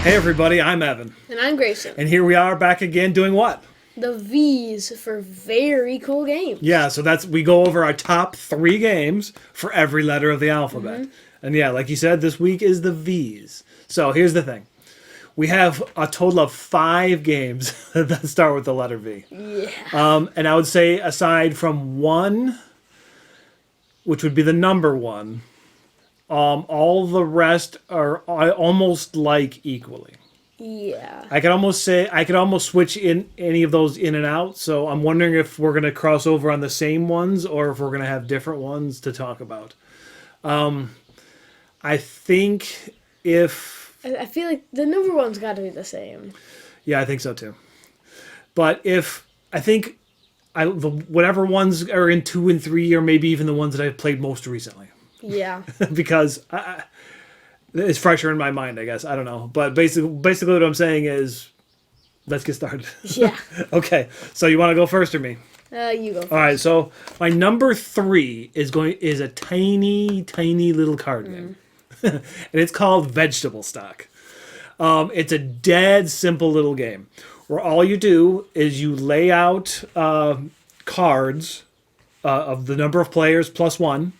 Hey everybody, I'm Evan. And I'm Grayson. And here we are back again doing what? The V's for very cool games. Yeah, so we go over our top 3 games for every letter of the alphabet. Mm-hmm. And yeah, like you said, this week is the V's. So here's the thing. We have a total of 5 games that start with the letter V. Yeah. And I would say aside from one, which would be the number 1, all the rest are almost like equally. Yeah. I could almost switch in any of those in and out. So I'm wondering if we're going to cross over on the same ones or if we're going to have different ones to talk about. I think I feel like the number one's got to be the same. Yeah, I think so too. But whatever ones are in 2 and 3, or maybe even the ones that I've played most recently. Yeah. Because it's fresher in my mind, I guess. I don't know. But basically what I'm saying is, let's get started. Yeah. Okay. So you want to go first or me? You go first. All right. So my number 3 is a tiny, tiny little card game. And it's called Vegetable Stock. It's a dead simple little game where all you do is you lay out cards of the number of players plus 1,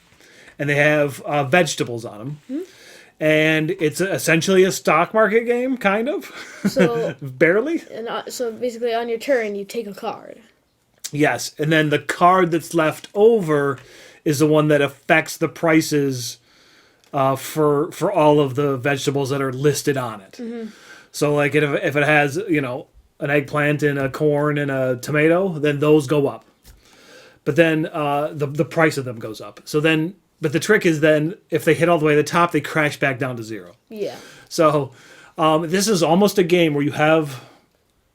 and they have vegetables on them. Mm-hmm. And it's essentially a stock market game, kind of. So barely. And so basically, on your turn, you take a card. Yes, and then the card that's left over is the one that affects the prices for all of the vegetables that are listed on it. Mm-hmm. So, like, if it has an eggplant and a corn and a tomato, then those go up. But then the price of them goes up. So then. But the trick is then, if they hit all the way to the top, they crash back down to 0. Yeah. So this is almost a game where you have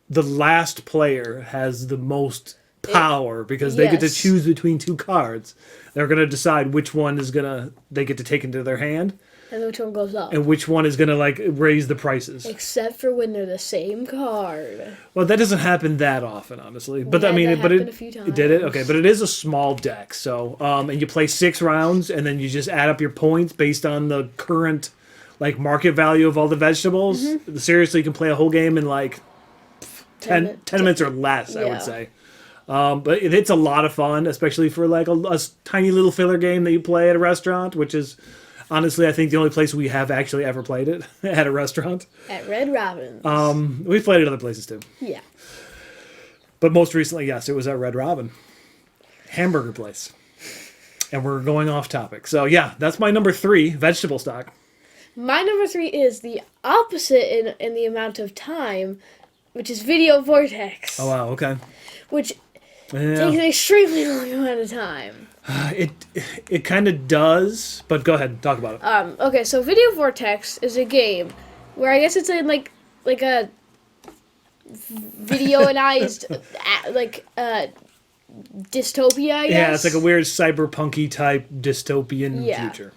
the last player has the most power because they get to choose between 2 cards. They're going to decide which one they get to take into their hand. And which one goes up. And which one is going to raise the prices. Except for when they're the same card. Well, that doesn't happen that often, honestly. But a few times. It did it? Okay, but it is a small deck. So, and you play 6 rounds, and then you just add up your points based on the current market value of all the vegetables. Mm-hmm. Seriously, you can play a whole game in 10 minutes or less, I would say. But it's a lot of fun, especially for a tiny little filler game that you play at a restaurant, which is honestly, I think the only place we have actually ever played it at a restaurant. At Red Robin's. We've played it other places too. Yeah. But most recently, yes, it was at Red Robin. Hamburger place. And we're going off topic. So yeah, that's my number 3, vegetable stock. My number 3 is the opposite in the amount of time, which is Video Vortex. Oh wow, okay. Which takes an extremely long amount of time. It kind of does, but go ahead, talk about it. Okay, so Video Vortex is a game where I guess it's in like a videoized dystopia, I guess. Yeah, it's like a weird cyberpunky type dystopian future.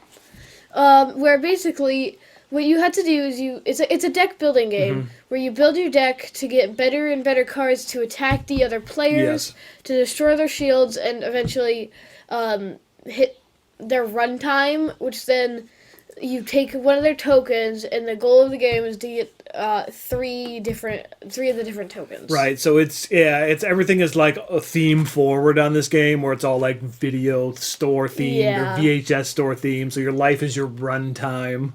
Where basically what you have to do is it's a deck building game where you build your deck to get better and better cards to attack the other players, to destroy their shields, and eventually hit their runtime, which then you take one of their tokens, and the goal of the game is to get 3 of the different tokens. Right, so it's everything is like a theme forward on this game, where it's all like video store themed or VHS store themed. So your life is your runtime.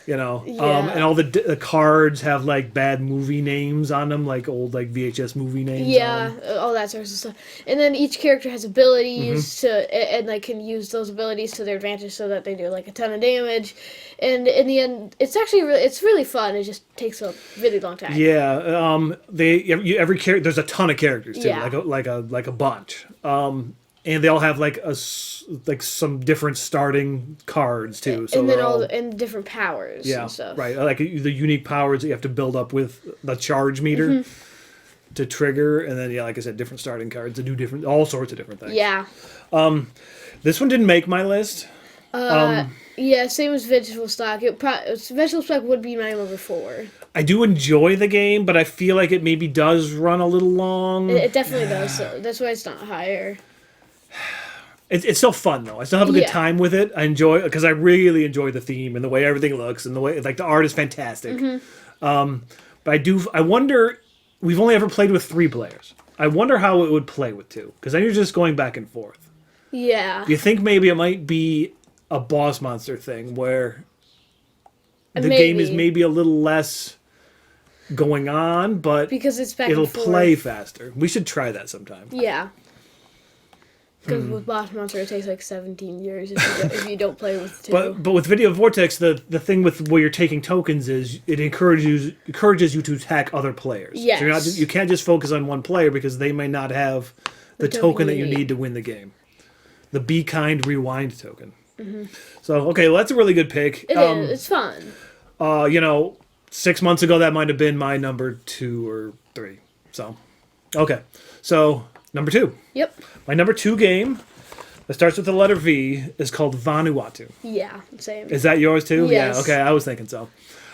And all the cards have bad movie names on them, old VHS movie names. Yeah, all that sort of stuff. And then each character has abilities and can use those abilities to their advantage, so that they do a ton of damage. And in the end, it's actually it's really fun. It just takes a really long time. Yeah, every character, there's a ton of characters too, like a bunch. And they all have some different starting cards too. So and then and different powers and stuff. Right. Like the unique powers that you have to build up with the charge meter to trigger, and then like I said, different starting cards to do all sorts of different things. Yeah. This one didn't make my list. Yeah, same as Vegetable Stock. Vegetable Stock would be my number 4. I do enjoy the game, but I feel like it maybe does run a little long. It definitely does. So that's why it's not higher. It's still fun though. I still have a good time with it. I enjoy because I really enjoy the theme and the way everything looks and the way the art is fantastic. But I wonder, we've only ever played with 3 players. I wonder how it would play with 2, because then you're just going back and forth. Yeah. Do you think maybe it might be a boss monster thing where the Maybe. game is maybe a little less going on, but Because it's back it'll and forth. play faster. We should try that sometime. Yeah. Because with Boss Monster, it takes like 17 years if you don't play with 2. But with Video Vortex, the thing with where you're taking tokens is it encourages you to attack other players. Yes. So you can't just focus on one player because they may not have the token that you need to win the game. The Be Kind Rewind token. So okay, well, that's a really good pick. It is. It's fun. 6 months ago that might have been my number 2 or 3. So okay, so number 2. Yep. My number 2 game that starts with the letter V is called Vanuatu. Yeah, same. Is that yours too? Yes. Yeah, okay, I was thinking so.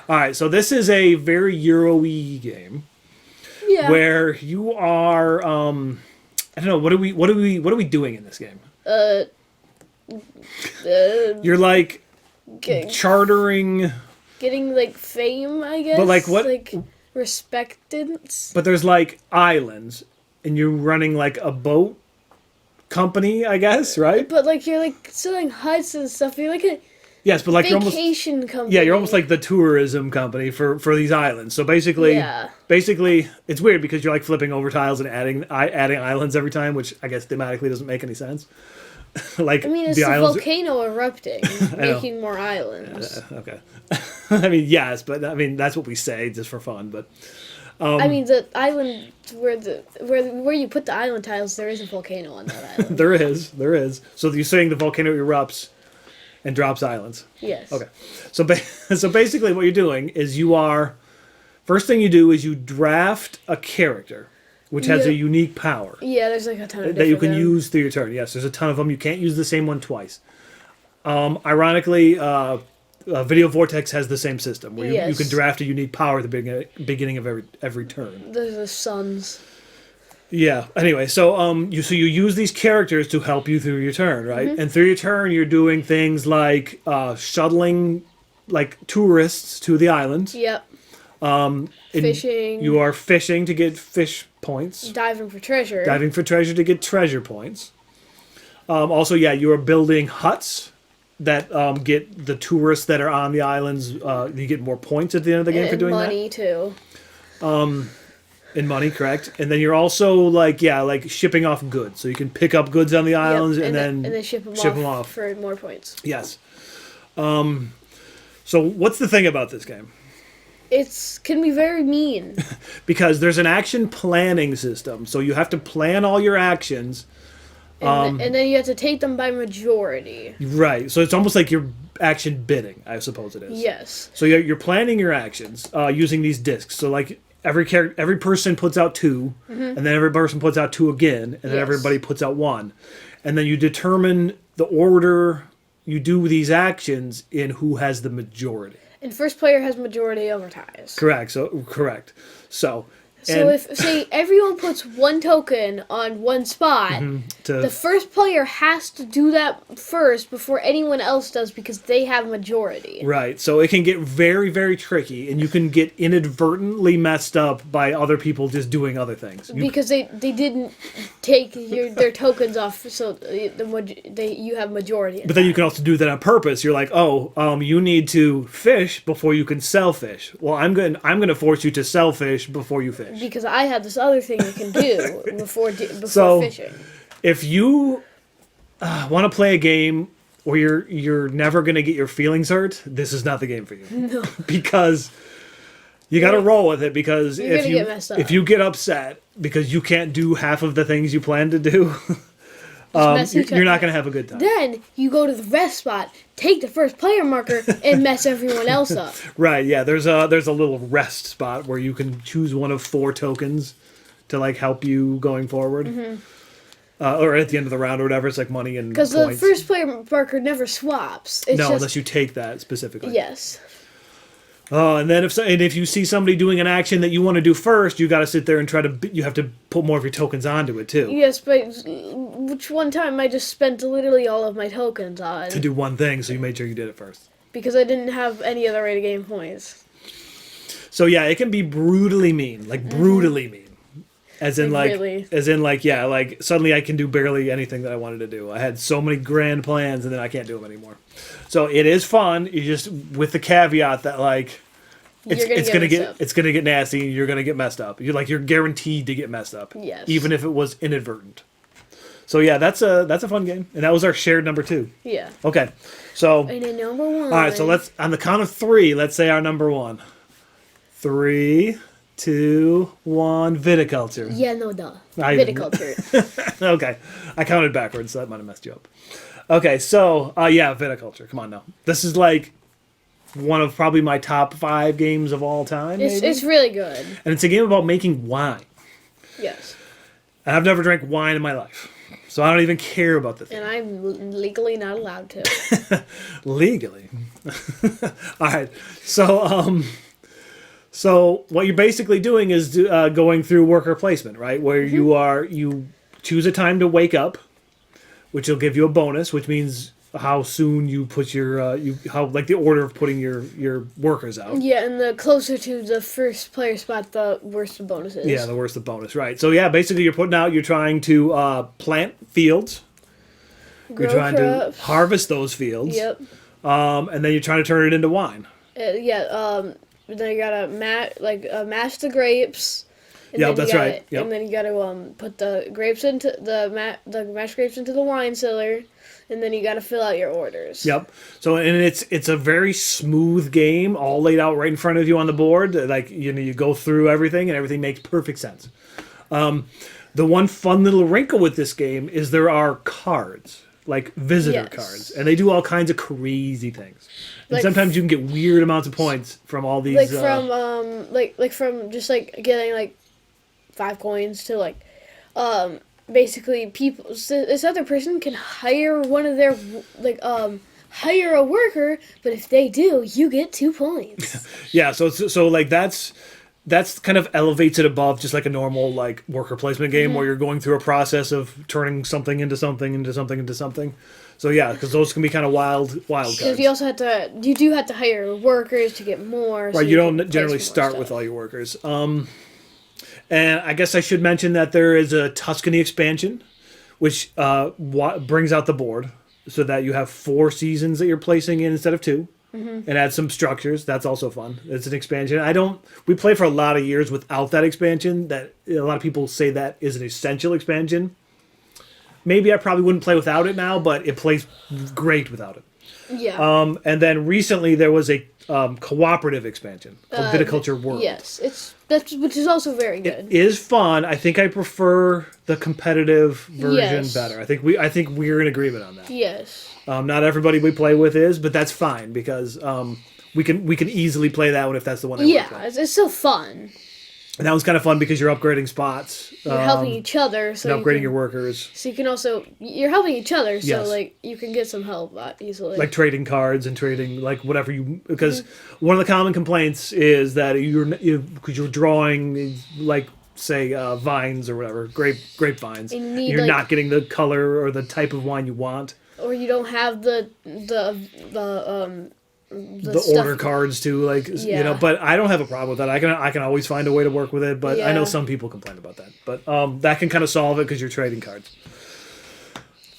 All right, so this is a very Euro-y game Yeah. where you are I don't know, what are we doing in this game? You're like chartering, getting like fame, I guess. but like what? Like respectance. But there's like islands, and you're running like a boat company, I guess, right? But like you're like selling huts and stuff. You're like a Yes, but like vacation company. you're almost like the tourism company for these islands. So basically, it's weird because you're like flipping over tiles and adding islands every time, which I guess thematically doesn't make any sense. Like I mean, it's the the islands. volcano erupting, making more islands. Okay. I mean, yes, but I mean that's what we say just for fun. But I mean, the island where you put the island tiles, there is a volcano on that island. there is. So you're saying the volcano erupts and drops islands. Yes. Okay. So so basically, what you're doing is first thing you do is you draft a character, which has a unique power. Yeah, there's like a ton of that you can them. use through your turn. Yes, there's a ton of them. You can't use the same one twice. Ironically, Video Vortex has the same system where you can draft a unique power at the beginning of every turn. There's the suns. Yeah. Anyway, so you use these characters to help you through your turn, right? And through your turn, you're doing things like shuttling like tourists to the island. Yep. Fishing. You are fishing to get fish points. Diving for treasure. Diving for treasure to get treasure points. Also, you are building huts that get the tourists that are on the islands. You get more points at the end of the game for doing money too. And money, correct. And then you're also like shipping off goods. So you can pick up goods on the islands and then ship them off for more points. Yes. So what's the thing about this game? It can be very mean. Because there's an action planning system. So you have to plan all your actions. And then you have to take them by majority. Right. So it's almost like you're action bidding, I suppose it is. Yes. So you're planning your actions using these discs. So like every person puts out 2, and then every person puts out 2 again, and then everybody puts out 1. And then you determine the order you do these actions in who has the majority. And first player has majority over ties. Correct. So if, say, everyone puts 1 token on 1 spot, the first player has to do that first before anyone else does because they have majority. Right. So it can get very, very tricky, and you can get inadvertently messed up by other people just doing other things. Because they didn't take their tokens off, so you have majority. But then you can also do that on purpose. You're like, you need to fish before you can sell fish. Well, I'm going to force you to sell fish before you fish. Because I have this other thing you can do before fishing. If you want to play a game where you're never going to get your feelings hurt, this is not the game for you. No. Because you got to roll with it. Because if you get upset because you can't do half of the things you plan to do, you're not going to have a good time. Then you go to the rest spot, take the first player marker, and mess everyone else up. Right, yeah. There's a little rest spot where you can choose one of 4 tokens to like help you going forward. Or at the end of the round or whatever. It's like money and points. Because the first player marker never swaps. Unless you take that specifically. Yes. And then if you see somebody doing an action that you want to do first, you got to sit there and you have to put more of your tokens onto it too. Yes, but which one time I just spent literally all of my tokens on to do one thing, so you made sure you did it first. Because I didn't have any other way to gain points. So yeah, it can be brutally mean, like brutally mean. As in Really? yeah, like suddenly I can do barely anything that I wanted to do. I had so many grand plans and then I can't do them anymore. So it is fun. You just with the caveat that like it's gonna get nasty. You're gonna get messed up. You're guaranteed to get messed up. Yes. Even if it was inadvertent. So yeah, that's a fun game, and that was our shared number 2. Yeah. Okay, so And then number 1. all right, so let's on the count of 3. Let's say our number 1. 3, 2, 1. Viticulture. Yeah, no, duh. Viticulture. Okay, I counted backwards, so that might have messed you up. Okay, so yeah, viticulture. Come on now. This is like one of probably my top 5 games of all time. It's really good. And it's a game about making wine. Yes. And I've never drank wine in my life, so I don't even care about the thing. And I'm legally not allowed to. Legally. All right. So what you're basically doing is going through worker placement, right? Where you choose a time to wake up, which will give you a bonus, which means how soon you put your the order of putting your workers out. Yeah, and the closer to the first player spot, the worse the bonus is. Yeah, the worse the bonus, right? So yeah, basically you're trying to plant fields. Grow you're trying crops. to harvest those fields. Yep. And then you're trying to turn it into wine. Then you gotta mash the grapes. Yep, that's right. Yep. And then you gotta put the grapes into the mashed grapes into the wine cellar, and then you gotta fill out your orders. Yep. So and it's a very smooth game, all laid out right in front of you on the board. Like you go through everything, and everything makes perfect sense. The one fun little wrinkle with this game is there are cards, like visitor cards, and they do all kinds of crazy things. And sometimes you can get weird amounts of points from all these. From just getting 5 coins to basically people. So this other person can hire one of their hire a worker, but if they do, you get 2 points. Yeah. So that's kind of elevates it above just like a normal worker placement game where you're going through a process of turning something into something into something into something. So yeah, because those can be kind of wild cards. Because you do have to hire workers to get more. Right, you don't generally start with all your workers. And I guess I should mention that there is a Tuscany expansion, which brings out the board so that you have 4 seasons that you're placing in instead of 2. And add some structures. That's also fun. It's an expansion. We played for a lot of years without that expansion. That a lot of people say that is an essential expansion. Maybe I probably wouldn't play without it now, but it plays great without it. Yeah. And then recently there was a cooperative expansion called Viticulture World. Yes, which is also very good. It is fun. I think I prefer the competitive version better. I think we're in agreement on that. Yes. Not everybody we play with is, but that's fine because we can easily play that one if that's the one. It's still fun. And that was kind of fun because you're upgrading spots. You're helping each other, so and upgrading your workers. So you're helping each other, so you can get some help easily. Like trading cards and trading whatever because one of the common complaints is that because you're drawing say vines or whatever, grapevines, and you're not getting the color or the type of wine you want. Or you don't have the order cards too, but I don't have a problem with that. I can always find a way to work with it, but I know some people complain about that. But that can kind of solve it because you're trading cards.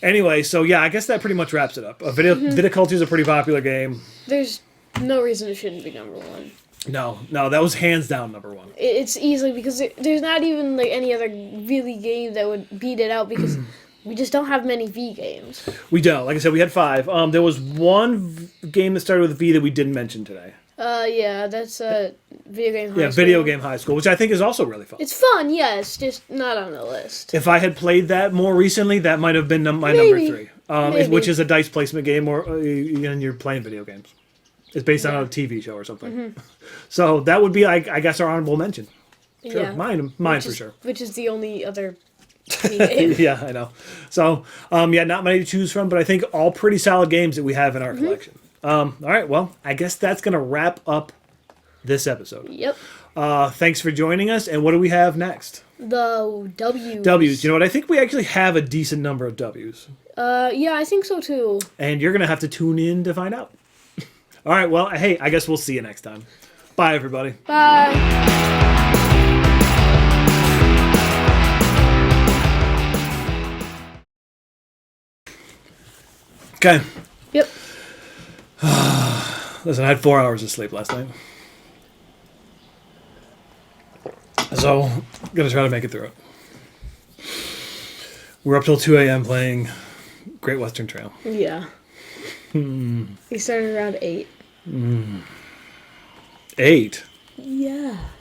Anyway, so yeah, I guess that pretty much wraps it up. Viticulture is a pretty popular game. There's no reason it shouldn't be number 1. No, that was hands down number 1. It's easily because there's not even any other really game that would beat it out because we just don't have many V games. We don't. Like I said, we had 5. There was one game that started with V that we didn't mention today. Yeah, that's Video Game High School. Yeah, Video Game High School, which I think is also really fun. It's fun, yes, just not on the list. If I had played that more recently, that might have been my number 3. Which is a dice placement game, and you're playing video games. It's based on a TV show or something. So that would be, I guess, our honorable mention. Sure, yeah. mine for sure. Which is the only other game. Yeah, I know. So, not many to choose from, but I think all pretty solid games that we have in our collection. All right, well, I guess that's going to wrap up this episode. Yep. Thanks for joining us, and what do we have next? The W's. W's. You know what? I think we actually have a decent number of W's. Yeah, I think so too. And you're going to have to tune in to find out. All right, well, hey, I guess we'll see you next time. Bye, everybody. Bye. Okay. Yep. Listen, I had 4 hours of sleep last night. So, I'm going to try to make it through it. We're up till 2 a.m. playing Great Western Trail. Yeah. We started around 8. 8? Yeah.